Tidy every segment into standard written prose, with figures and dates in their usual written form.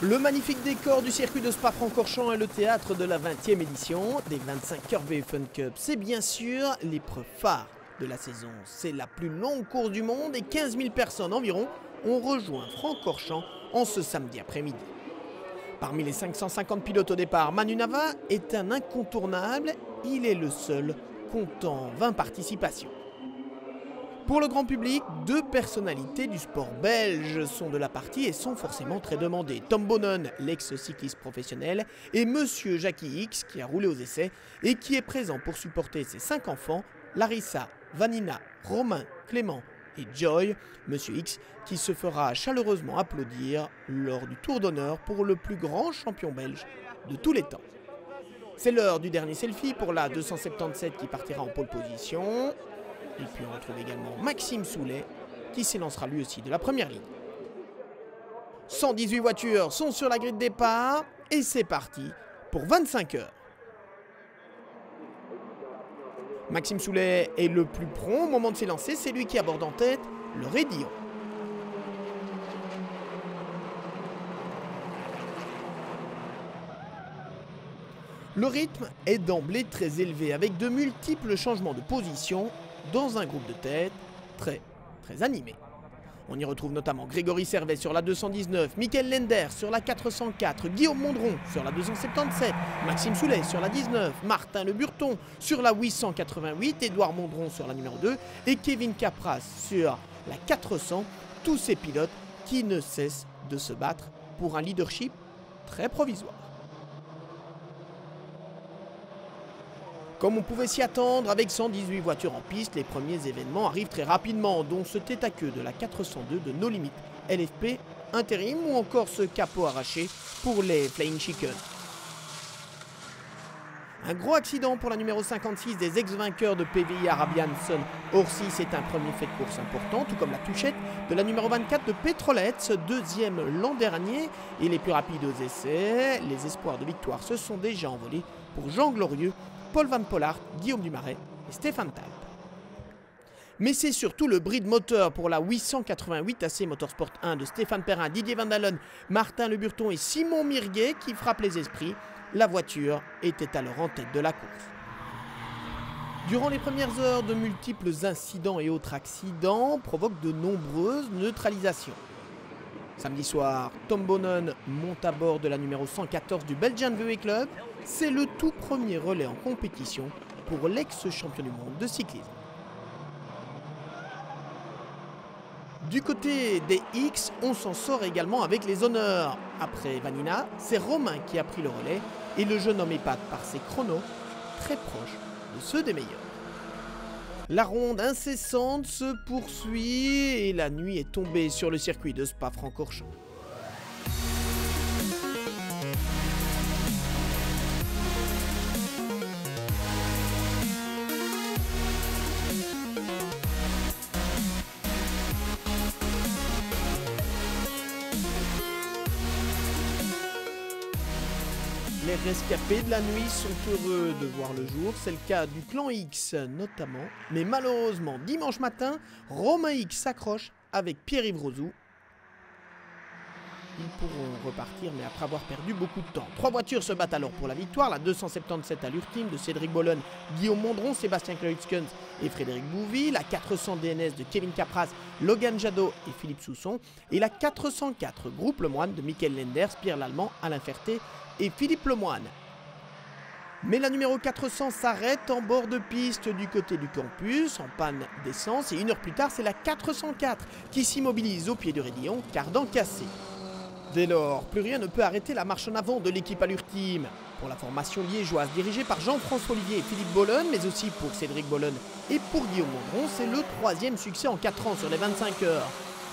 Le magnifique décor du circuit de Spa-Francorchamps est le théâtre de la 20e édition des 25 Corvée Fun Cup. C'est bien sûr l'épreuve phare de la saison. C'est la plus longue course du monde et 15 000 personnes environ ont rejoint Francorchamps en ce samedi après-midi. Parmi les 550 pilotes au départ, Manu Nava est un incontournable. Il est le seul comptant 20 participations. Pour le grand public, deux personnalités du sport belge sont de la partie et sont forcément très demandées. Tom Bonnen, l'ex-cycliste professionnel, et Monsieur Jackie X, qui a roulé aux essais et qui est présent pour supporter ses 5 enfants, Larissa, Vanina, Romain, Clément et Joy. Monsieur X qui se fera chaleureusement applaudir lors du tour d'honneur pour le plus grand champion belge de tous les temps. C'est l'heure du dernier selfie pour la 277 qui partira en pole position. Et puis on retrouve également Maxime Soulet qui s'élancera lui aussi de la première ligne. 118 voitures sont sur la grille de départ et c'est parti pour 25 heures. Maxime Soulet est le plus prompt au moment de s'élancer, c'est lui qui aborde en tête le Raidillon. Le rythme est d'emblée très élevé avec de multiples changements de position dans un groupe de tête très animé. On y retrouve notamment Grégory Servet sur la 219, Mickaël Lender sur la 404, Guillaume Mondron sur la 277, Maxime Soulet sur la 19, Martin Le Burton sur la 888, Édouard Mondron sur la numéro 2 et Kevin Capras sur la 400. Tous ces pilotes qui ne cessent de se battre pour un leadership très provisoire. Comme on pouvait s'y attendre, avec 118 voitures en piste, les premiers événements arrivent très rapidement, dont ce tête à queue de la 402 de No Limit LFP intérim ou encore ce capot arraché pour les Flying Chicken. Un gros accident pour la numéro 56 des ex-vainqueurs de PVI Arabian Sun Orsi, c'est un premier fait de course important, tout comme la touchette de la numéro 24 de Petrolets, deuxième l'an dernier. Et les plus rapides aux essais, les espoirs de victoire se sont déjà envolés pour Jean Glorieux, Paul Van Pollard, Guillaume Dumaret et Stéphane Talp. Mais c'est surtout le bris de moteur pour la 888 AC Motorsport 1 de Stéphane Perrin, Didier Van Dalen, Martin Le Burton et Simon Mirguet qui frappe les esprits. La voiture était alors en tête de la course. Durant les premières heures, de multiples incidents et autres accidents provoquent de nombreuses neutralisations. Samedi soir, Tom Bonnen monte à bord de la numéro 114 du Belgian VW Club. C'est le tout premier relais en compétition pour l'ex-champion du monde de cyclisme. Du côté des X, on s'en sort également avec les honneurs. Après Vanina, c'est Romain qui a pris le relais et le jeune homme épate par ses chronos très proches de ceux des meilleurs. La ronde incessante se poursuit et la nuit est tombée sur le circuit de Spa-Francorchamps. Les rescapés de la nuit sont heureux de voir le jour, c'est le cas du clan X notamment, mais malheureusement dimanche matin, Romain X s'accroche avec Pierre-Yves Rozou. Ils pourront repartir mais après avoir perdu beaucoup de temps. 3 voitures se battent alors pour la victoire, la 277 à l'Urteam de Cédric Bollon, Guillaume Mondron, Sébastien Kluitskens et Frédéric Bouvy, la 400 DNS de Kevin Capras, Logan Jadot et Philippe Sousson, et la 404 Groupe Lemoine de Mickaël Lenders, Pierre Lallemand, Alain Ferté et Philippe Lemoine. Mais la numéro 400 s'arrête en bord de piste du côté du campus, en panne d'essence, et 1 heure plus tard, c'est la 404 qui s'immobilise au pied du raidillon, cardan cassé. Dès lors, plus rien ne peut arrêter la marche en avant de l'équipe Allure-Team. Pour la formation liégeoise dirigée par Jean-François Olivier et Philippe Bollon, mais aussi pour Cédric Bollon et pour Guillaume Mondron, c'est le 3e succès en 4 ans sur les 25 heures.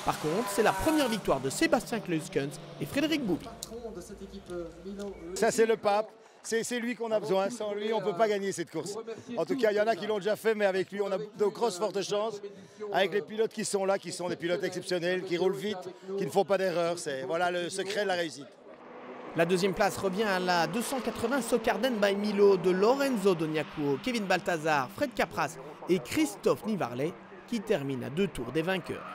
Par contre, c'est la première victoire de Sébastien Kluitskens et Frédéric Bouvy. Ça, c'est le pape. C'est lui qu'on a besoin. Sans lui, on ne peut pas gagner cette course. En tout cas, il y en a qui l'ont déjà fait, mais avec lui, on a de grosses fortes chances. Avec les pilotes qui sont là, qui sont des pilotes exceptionnels, qui roulent vite, qui ne font pas d'erreurs. C'est voilà le secret de la réussite. La deuxième place revient à la 280 Socarden by Milo de Lorenzo Doniacuo, Kevin Balthazar, Fred Capras et Christophe Nivarlet qui terminent à 2 tours des vainqueurs.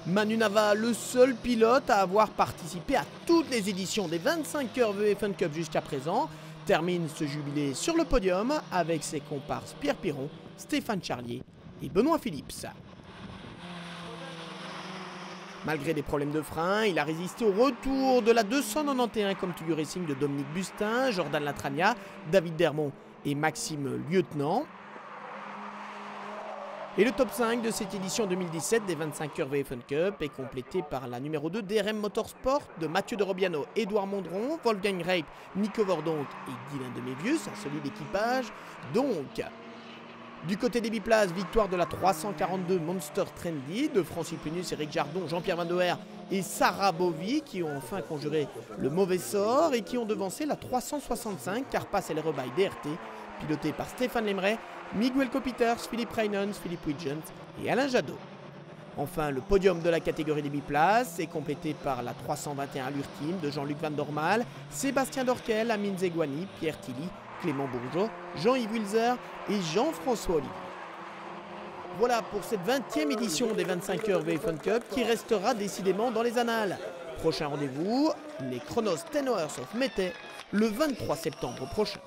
Manu Nava, le seul pilote à avoir participé à toutes les éditions des 25 heures VE Fun Cup jusqu'à présent, termine ce jubilé sur le podium avec ses comparses Pierre Piron, Stéphane Charlier et Benoît Phillips. Malgré des problèmes de frein, il a résisté au retour de la 291 comme Tugu Racing de Dominique Bustin, Jordan Latragna, David Dermont et Maxime Lieutenant. Et le top 5 de cette édition 2017 des 25 heures VE Fun Cup est complété par la numéro 2 DRM Motorsport de Mathieu de Robiano, Édouard Mondron, Wolfgang Reip, Nico Vordonk et Guylain Demévius, un solide équipage. Donc, du côté des biplaces, victoire de la 342 Monster Trendy de Francis Punus, Eric Jardon, Jean-Pierre Van Doer et Sarah Bovy qui ont enfin conjuré le mauvais sort et qui ont devancé la 365 Carpass et les rebailles DRT, pilotée par Stéphane Lemray, Miguel Copiters, Philippe Reynolds, Philippe Widgent et Alain Jadot. Enfin, le podium de la catégorie des biplaces est complété par la 321 Allure Team de Jean-Luc Van Dormal, Sébastien Dorquel, Amine Zegouani, Pierre Tilly, Clément Bourgeot, Jean-Yves Wilzer et Jean-François Olivier. Voilà pour cette 20e édition des 25 heures VE Fun Cup qui restera décidément dans les annales. Prochain rendez-vous, les Chronos 10 Hours of Mété, le 23 septembre prochain.